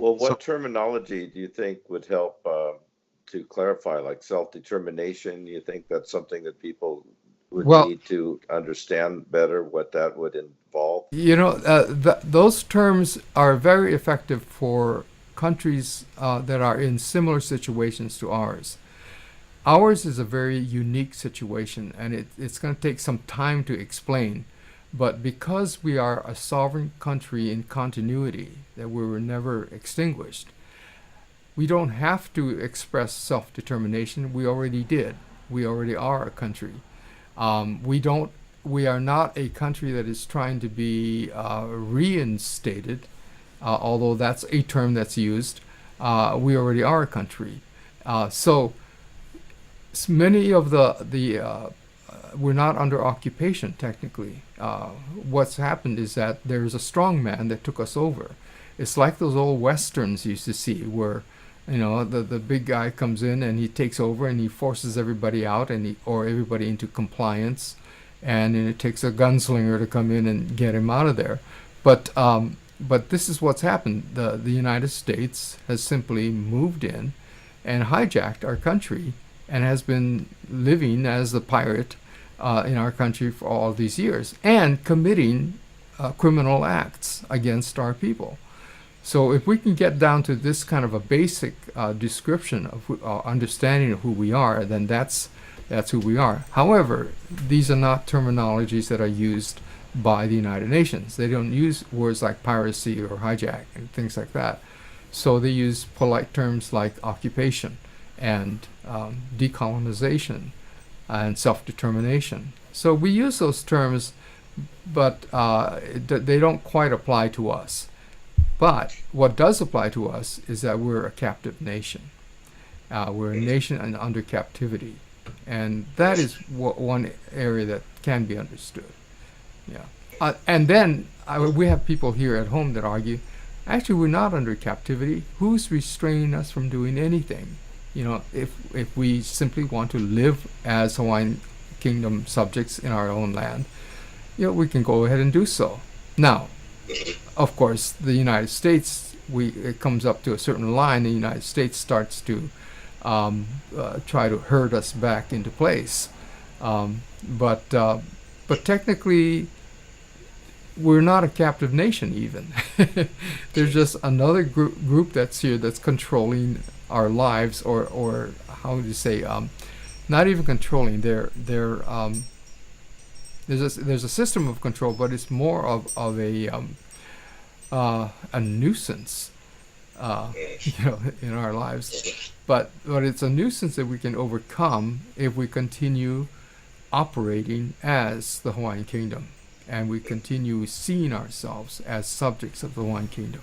Well, So, what terminology do you think would help to clarify, like self-determination? You think that's something that people would well, need to understand better what that would involve? those terms are very effective for countries that are in similar situations to ours. Ours is a very unique situation, and it's going to take some time to explain. But because we are a sovereign country in continuity, that we were never extinguished, we don't have to express self determination. We already did. We already are a country. We don't. We are not a country that is trying to be reinstated, although that's a term that's used. We already are a country. So many of the we're not under occupation technically. What's happened is that there's a strong man that took us over. It's like those old westerns you used to see where the big guy comes in and he takes over and he forces everybody out or everybody into compliance, and then it takes a gunslinger to come in and get him out of there. But this is what's happened. The United States has simply moved in and hijacked our country and has been living as the pirate in our country for all these years and committing criminal acts against our people. So if we can get down to this kind of a basic description of understanding of who we are, then that's who we are. However, these are not terminologies that are used by the United Nations. They don't use words like piracy or hijack and things like that. So they use polite terms like occupation and decolonization and self-determination. So we use those terms, but they don't quite apply to us. But what does apply to us is that we're a captive nation. We're a nation under captivity. And that is one area that can be understood. Yeah. And then we have people here at home that argue, actually, we're not under captivity. Who's restraining us from doing anything? If we simply want to live as Hawaiian Kingdom subjects in our own land, we can go ahead and do so. Now, of course, the United States, it comes up to a certain line, the United States starts to try to herd us back into place. But technically, we're not a captive nation even. There's just another group that's here that's controlling our lives, or how would you say, not even controlling. There's a system of control, but it's more of a nuisance, in our lives. But it's a nuisance that we can overcome if we continue operating as the Hawaiian Kingdom, and we continue seeing ourselves as subjects of the Hawaiian Kingdom.